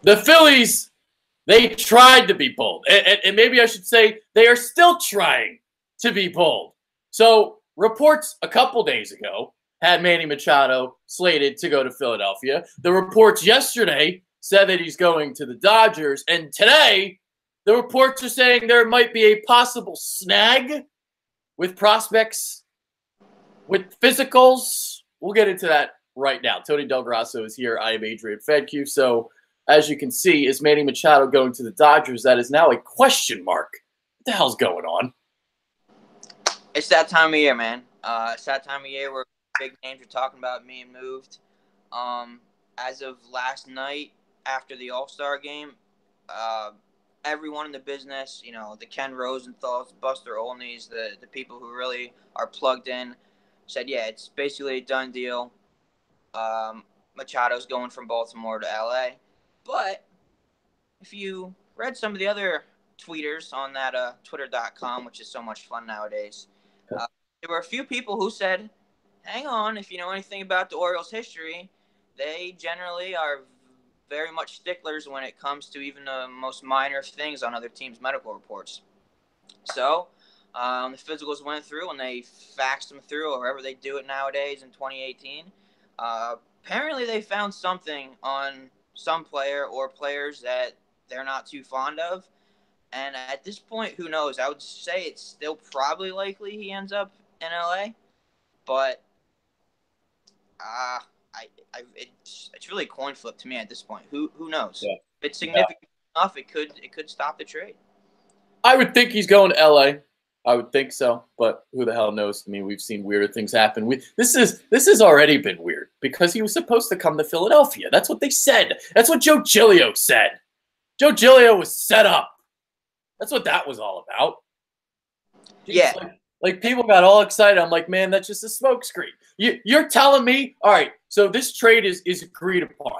the Phillies, they tried to be bold. And maybe I should say they are still trying to be bold. So reports a couple days ago had Manny Machado slated to go to Philadelphia. The reports yesterday said that he's going to the Dodgers. And today, the reports are saying there might be a possible snag with prospects, with physicals. We'll get into that right now. Tony Del Grasso is here. I am Adrian Fedke. So, as you can see, is Manny Machado going to the Dodgers? That is now a question mark. What the hell's going on? It's that time of year, man. It's that time of year where big names are talking about being moved. As of last night, after the All-Star game, everyone in the business, the Ken Rosenthal's, Buster Olney's, the people who really are plugged in, said, yeah, it's basically a done deal. Machado's going from Baltimore to L.A. But if you read some of the other tweeters on that Twitter.com, which is so much fun nowadays, there were a few people who said, hang on, if you know anything about the Orioles' history, they generally are very much sticklers when it comes to even the most minor things on other teams' medical reports. So the physicals went through and they faxed them through, or however they do it nowadays in 2018. Apparently they found something on some player or players that they're not too fond of. And at this point, who knows? I would say it's still probably likely he ends up in LA, but it's really a coin flip to me at this point. Who knows? Yeah. If it's significant enough, it could stop the trade. I would think he's going to LA. I would think so, but who the hell knows? I mean, we've seen weirder things happen. This has already been weird because he was supposed to come to Philadelphia. That's what they said. That's what Joe Giglio said. Joe Giglio was set up. That's what that was all about. Jeez, yeah. Like people got all excited. I'm like, man, that's just a smokescreen. You're telling me, all right, so this trade is agreed upon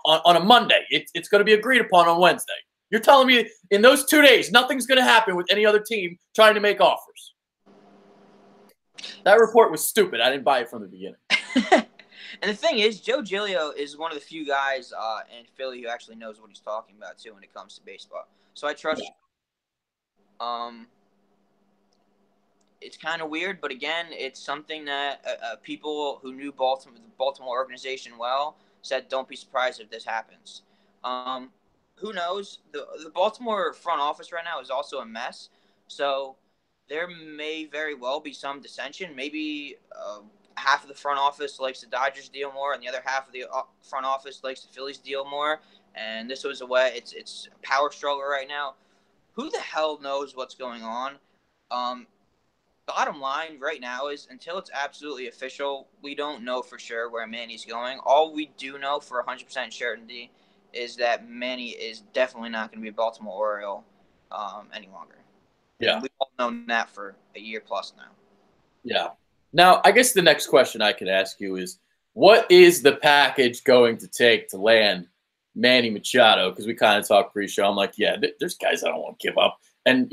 on a Monday. It's going to be agreed upon on Wednesday. You're telling me in those 2 days, nothing's going to happen with any other team trying to make offers. That report was stupid. I didn't buy it from the beginning. And the thing is, Joe Giglio is one of the few guys in Philly who actually knows what he's talking about, too, when it comes to baseball. So I trust him. It's kind of weird, but again, it's something that people who knew the Baltimore organization well said, don't be surprised if this happens. Who knows? The Baltimore front office right now is also a mess, so there may very well be some dissension. Maybe half of the front office likes the Dodgers deal more, and the other half of the front office likes the Phillies deal more, and this was a way. It's a power struggle right now. Who the hell knows what's going on? Bottom line right now is until it's absolutely official, we don't know for sure where Manny's going. All we do know for 100% certainty is that Manny is definitely not going to be a Baltimore Oriole any longer. Yeah. And we've all known that for a year plus now. Yeah. Now, I guess the next question I could ask you is, what is the package going to take to land Manny Machado? Because we kind of talked pre-show. I'm like, yeah, there's guys I don't want to give up. And,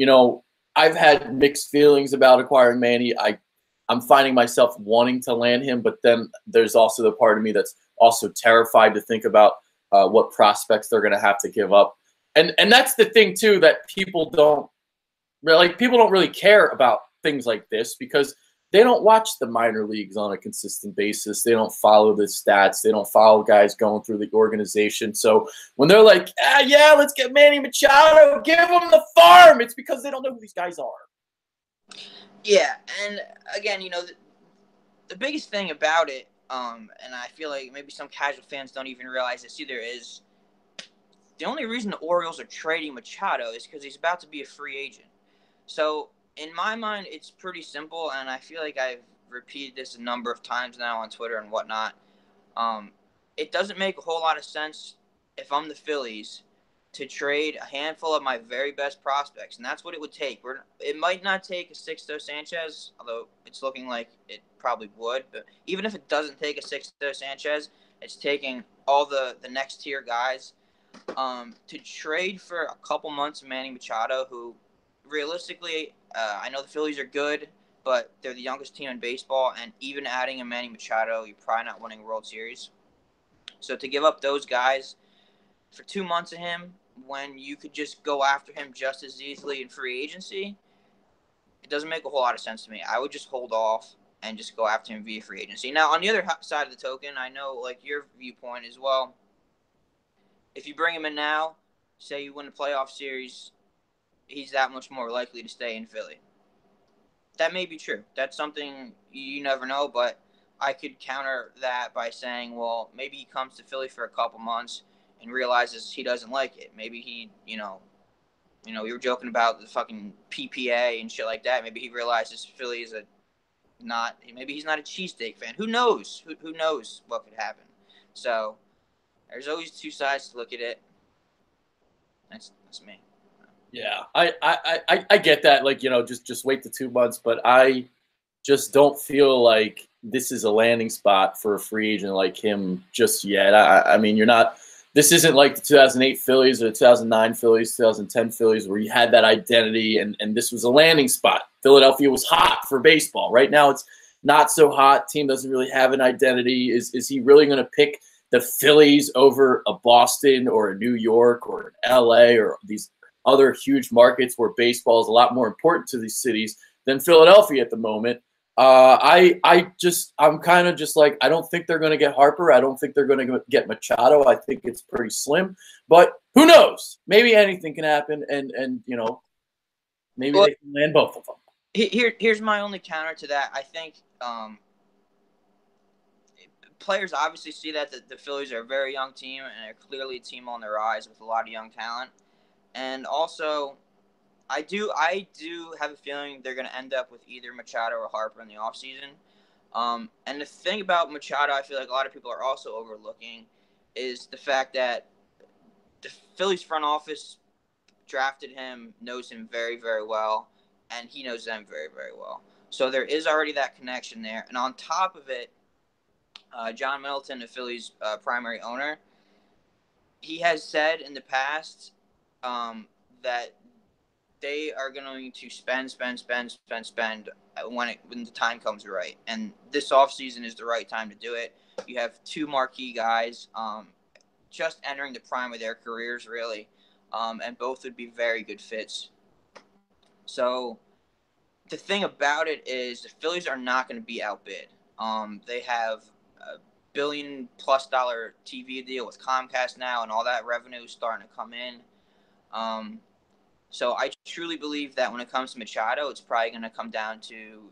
I've had mixed feelings about acquiring Manny. I'm finding myself wanting to land him, but then there's also the part of me that's also terrified to think about what prospects they're going to have to give up. And that's the thing, too, that people don't really care about things like this because they don't watch the minor leagues on a consistent basis. They don't follow the stats. They don't follow guys going through the organization. So when they're like, yeah, let's get Manny Machado, give him the farm, it's because they don't know who these guys are. Yeah, and again, the biggest thing about it, and I feel like maybe some casual fans don't even realize this either, is the only reason the Orioles are trading Machado is because he's about to be a free agent. So in my mind, it's pretty simple, and I feel like I've repeated this a number of times now on Twitter and whatnot. It doesn't make a whole lot of sense if I'm the Phillies to trade a handful of my very best prospects, and that's what it would take. It might not take a Sixto Sanchez, although it's looking like it probably would. But even if it doesn't take a Sixto Sanchez, it's taking all the next tier guys to trade for a couple months of Manny Machado, who realistically, I know the Phillies are good, but they're the youngest team in baseball, and even adding a Manny Machado, you're probably not winning a World Series. So to give up those guys for 2 months of him when you could just go after him just as easily in free agency, it doesn't make a whole lot of sense to me. I would just hold off and just go after him via free agency. Now, on the other side of the token, I know like your viewpoint as well. If you bring him in now, say you win a playoff series, he's that much more likely to stay in Philly. That may be true. That's something you never know, but I could counter that by saying, well, maybe he comes to Philly for a couple months and realizes he doesn't like it. Maybe he, we were joking about the fucking PPA and shit like that. Maybe he realizes Philly is maybe he's not a cheesesteak fan. Who knows? Who knows what could happen? So there's always two sides to look at it. That's me. Yeah, I get that. Like, just wait the 2 months, but I just don't feel like this is a landing spot for a free agent like him just yet. I mean, you're not. This isn't like the 2008 Phillies or the 2009 Phillies, 2010 Phillies, where you had that identity and this was a landing spot. Philadelphia was hot for baseball. Right now, it's not so hot. Team doesn't really have an identity. Is he really going to pick the Phillies over a Boston or a New York or an LA or these other huge markets where baseball is a lot more important to these cities than Philadelphia at the moment? I'm kind of just like, I don't think they're going to get Harper. I don't think they're going to get Machado. I think it's pretty slim, but who knows? Maybe anything can happen, and maybe they can land both of them. Here's my only counter to that. I think players obviously see that the Phillies are a very young team and are clearly a team on the rise with a lot of young talent. And also, I do have a feeling they're going to end up with either Machado or Harper in the offseason. And the thing about Machado, I feel like a lot of people are also overlooking, is the fact that the Phillies front office drafted him, knows him very, very well, and he knows them very, very well. So there is already that connection there. And on top of it, John Middleton, the Phillies' primary owner, he has said in the past that they are going to spend when the time comes right. And this offseason is the right time to do it. You have two marquee guys just entering the prime of their careers, really, and both would be very good fits. So the thing about it is the Phillies are not going to be outbid. They have a $1 billion+ TV deal with Comcast now, and all that revenue is starting to come in. So I truly believe that when it comes to Machado, it's probably going to come down to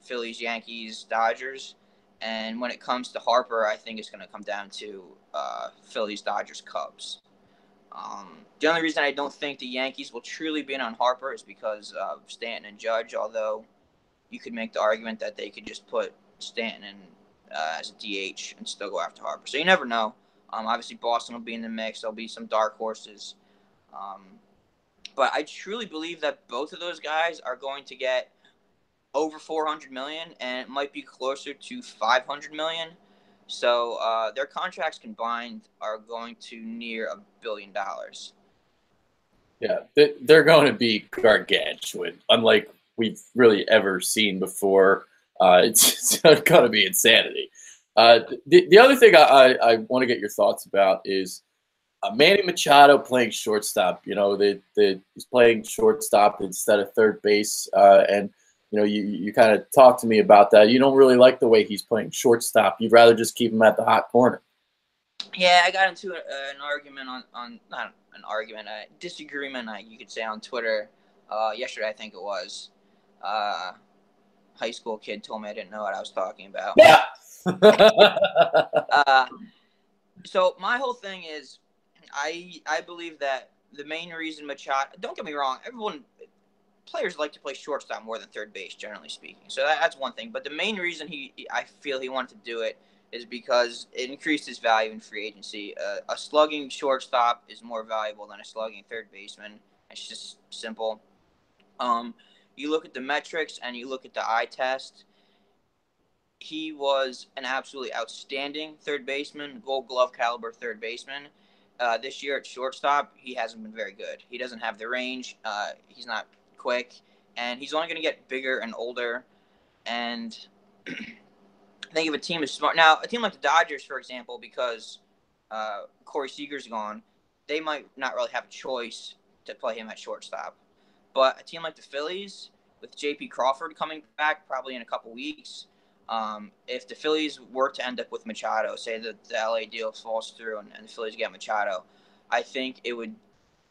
Phillies, Yankees, Dodgers. And when it comes to Harper, I think it's going to come down to Phillies, Dodgers, Cubs. The only reason I don't think the Yankees will truly be in on Harper is because of Stanton and Judge, although you could make the argument that they could just put Stanton in as a DH and still go after Harper. So you never know. Obviously, Boston will be in the mix. There'll be some dark horses. But I truly believe that both of those guys are going to get over $400 million, and it might be closer to $500 million. So their contracts combined are going to near $1 billion. Yeah, they're going to be gargantuan, unlike we've really ever seen before. It's going to be insanity. The other thing I want to get your thoughts about is Manny Machado playing shortstop. He's playing shortstop instead of third base, and you kind of talked to me about that. You don't really like the way he's playing shortstop. You'd rather just keep him at the hot corner. Yeah, I got into an argument on not an argument, a disagreement, you could say, on Twitter yesterday. I think it was. High school kid told me I didn't know what I was talking about. Yeah. So my whole thing is, I believe that the main reason Machado, don't get me wrong, players like to play shortstop more than third base, generally speaking. So that's one thing. But the main reason I feel he wanted to do it is because it increased his value in free agency. A slugging shortstop is more valuable than a slugging third baseman. It's just simple. You look at the metrics and you look at the eye test. He was an absolutely outstanding third baseman, Gold Glove caliber third baseman. This year at shortstop, he hasn't been very good. He doesn't have the range. He's not quick, and he's only going to get bigger and older. And I think if a team is smart, now a team like the Dodgers, for example, because Corey Seager's gone, they might not really have a choice to play him at shortstop. But a team like the Phillies, with J.P. Crawford coming back probably in a couple weeks, if the Phillies were to end up with Machado, say that the LA deal falls through and the Phillies get Machado, I think it would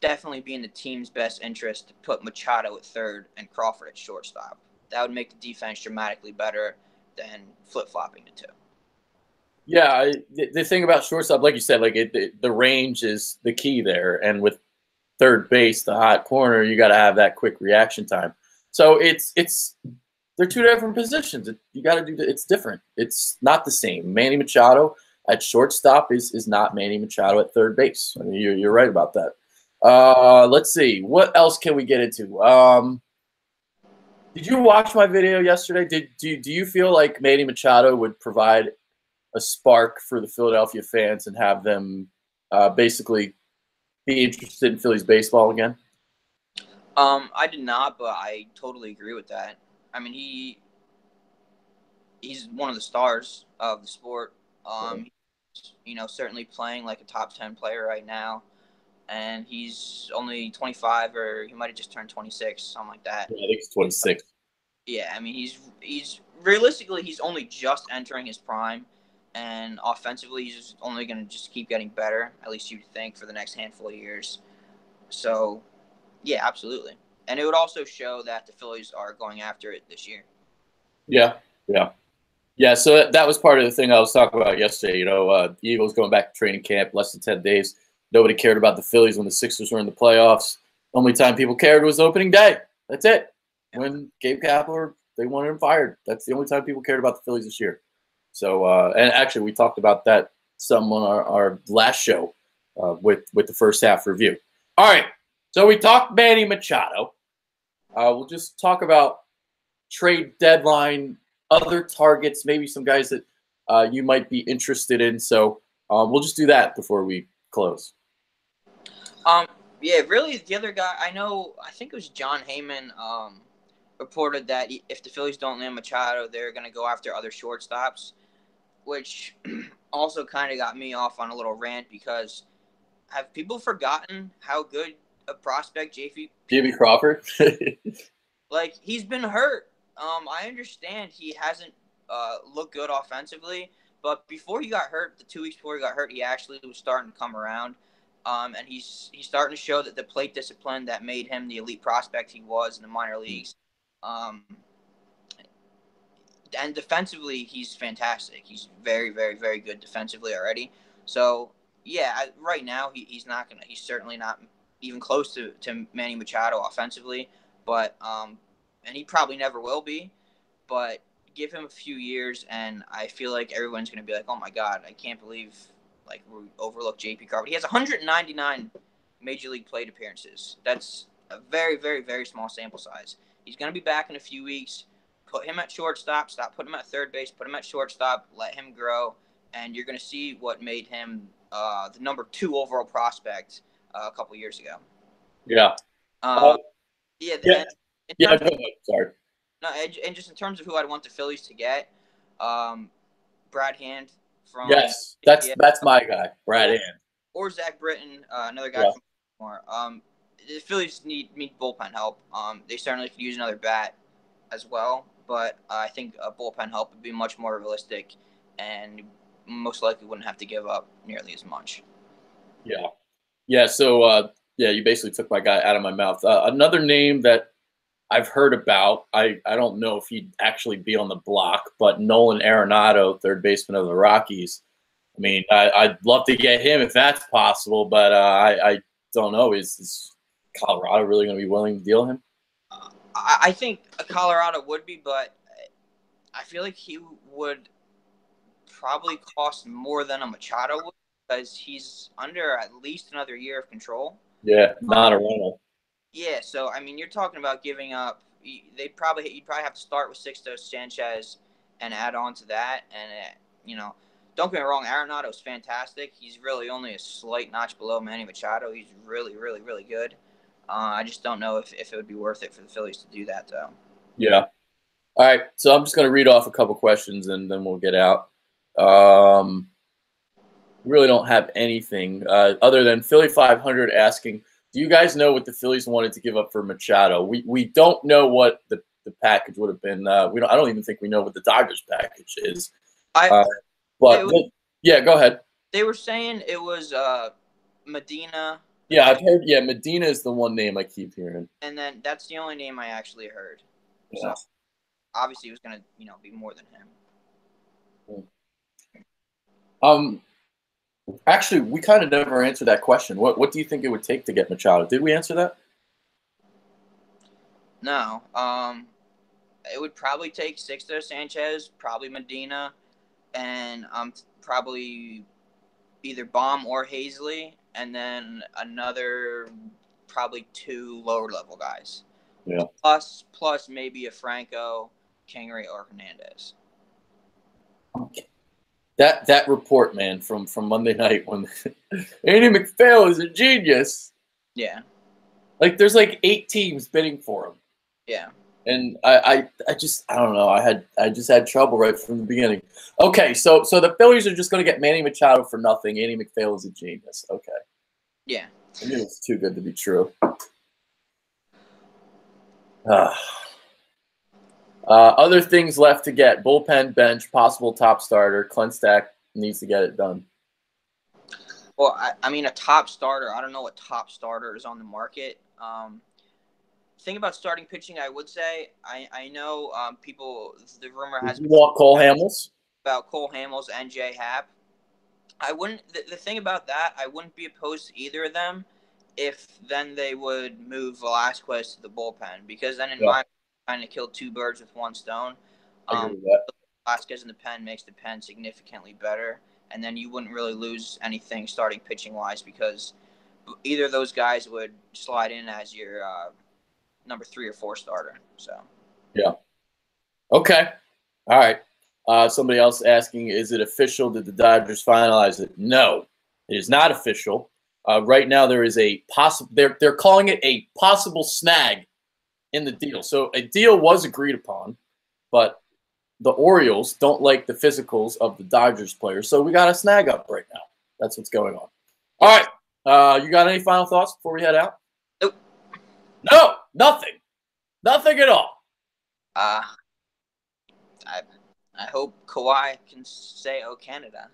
definitely be in the team's best interest to put Machado at third and Crawford at shortstop. That would make the defense dramatically better than flip-flopping the two. Yeah, the thing about shortstop, like you said, like the range is the key there, and with third base, the hot corner, you got to have that quick reaction time. So it's they're two different positions. You got to do it's different. It's not the same. Manny Machado at shortstop is not Manny Machado at third base. I mean, you're right about that. Let's see, what else can we get into? Did you watch my video yesterday? Do you feel like Manny Machado would provide a spark for the Philadelphia fans and have them basically be interested in Phillies baseball again? I did not, but I totally agree with that. I mean, he's one of the stars of the sport. Certainly playing like a top 10 player right now, and he's only 25, or he might have just turned 26, something like that. Yeah, I think it's 26. Yeah, I mean, he's realistically he's only just entering his prime, and offensively he's only going to just keep getting better. At least you'd think for the next handful of years. So, yeah, absolutely. And it would also show that the Phillies are going after it this year. Yeah, yeah. Yeah, so that was part of the thing I was talking about yesterday. The Eagles going back to training camp, less than 10 days. Nobody cared about the Phillies when the Sixers were in the playoffs. Only time people cared was opening day. That's it. When Gabe Kapler, they wanted him fired. That's the only time people cared about the Phillies this year. So, and actually, we talked about that some on our last show with the first half review. All right, so we talked Manny Machado. We'll just talk about trade deadline, other targets, maybe some guys that you might be interested in. So we'll just do that before we close. Yeah, really, the other guy I think it was John Heyman reported that if the Phillies don't land Machado, they're going to go after other shortstops, which also kind of got me off on a little rant because have people forgotten how good a prospect J.B. Crawford? Like, he's been hurt. I understand he hasn't looked good offensively, but before he got hurt, the 2 weeks before he got hurt, he actually was starting to come around. And he's starting to show that the plate discipline that made him the elite prospect he was in the minor leagues. And defensively, he's fantastic. He's very, very, very good defensively already. So, yeah, right now he's certainly not even close to Manny Machado offensively, but and he probably never will be. But give him a few years, and I feel like everyone's going to be like, "Oh my God, I can't believe like we overlooked J.P. Crawford." He has 199 major league plate appearances. That's a very, very, very small sample size. He's going to be back in a few weeks. Put him at shortstop. Stop putting him at third base. Put him at shortstop. Let him grow, and you're going to see what made him the number 2 overall prospect a couple years ago. Yeah. Yeah. Go ahead. Sorry. No, and just in terms of who I'd want the Phillies to get, Brad Hand from that's my guy, Brad Hand, or Zach Britton, another guy from Baltimore. The Phillies need bullpen help. They certainly could use another bat as well, but I think bullpen help would be much more realistic, and most likely wouldn't have to give up nearly as much. Yeah. So you basically took my guy out of my mouth. Another name that I've heard about, I don't know if he'd actually be on the block, but Nolan Arenado, third baseman of the Rockies. I mean, I'd love to get him if that's possible, but I don't know. Is Colorado really going to be willing to deal him? I think Colorado would be, but I feel like he would probably cost more than a Machado would because he's under at least another year of control. Yeah, not a rental. Yeah, so I mean, you're talking about giving up. You'd probably have to start with Sixto Sanchez and add on to that. And don't get me wrong, Arenado's fantastic. He's really only a slight notch below Manny Machado. He's really, really, really good. I just don't know if it would be worth it for the Phillies to do that, though. Yeah. All right, so I'm just going to read off a couple questions and then we'll get out. really don't have anything other than Philly 500 asking, do you guys know what the Phillies wanted to give up for Machado? We don't know what the package would have been. I don't even think we know what the Dodgers package is. I But yeah, go ahead. They were saying it was Medina. Yeah, I've heard. Yeah, Medina is the one name I keep hearing. And then that's the only name I actually heard. Yeah. So obviously it was gonna, be more than him. Actually, we kind of never answered that question. What do you think it would take to get Machado? Did we answer that? No. It would probably take Sixto Sanchez, probably Medina, and probably either Baum or Hazley, and then another probably 2 lower level guys. Yeah. Plus maybe a Franco, Kingery, or Hernandez. Okay. That report, man, from Monday night when Andy McPhail is a genius. Yeah. Like there's like 8 teams bidding for him. Yeah. And I don't know. I just had trouble right from the beginning. Okay, so the Phillies are just going to get Manny Machado for nothing. Andy McPhail is a genius. Okay. Yeah. I knew it was too good to be true. Other things left to get: bullpen, bench, possible top starter. Klenstack needs to get it done. Well, I mean, a top starter. I don't know what top starter is on the market. Thing about starting pitching, I would say, I know people. The rumor has been Cole Hamels about Cole Hamels and Jay Happ. I wouldn't. The thing about that, I wouldn't be opposed to either of them, if then they would move Velasquez to the bullpen, because then in my trying to kill 2 birds with 1 stone. I agree with that. Velasquez in the pen makes the pen significantly better, and then you wouldn't really lose anything starting pitching wise, because either of those guys would slide in as your number 3 or 4 starter. So yeah. Okay. All right. Somebody else asking, is it official? Did the Dodgers finalize it? No, it is not official. Right now, there is a possible. They're calling it a possible snag in the deal. So a deal was agreed upon, but the Orioles don't like the physicals of the Dodgers players, so we got a snag up right now. That's what's going on. All right. You got any final thoughts before we head out? Nope. No, nothing. Nothing at all. I hope Kawhi can say, "Oh, Canada."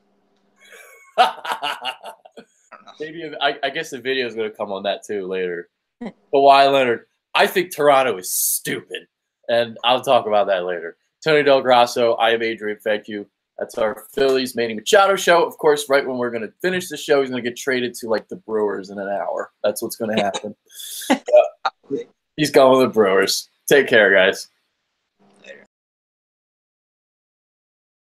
Maybe I guess the video is going to come on that too later. Kawhi Leonard. I think Toronto is stupid, and I'll talk about that later. Tony Del Grasso, I am Adrian. Thank you. That's our Phillies Manny Machado show. Of course, right when we're going to finish the show, he's going to get traded to like the Brewers in an hour. That's what's going to happen. He's going with the Brewers. Take care, guys.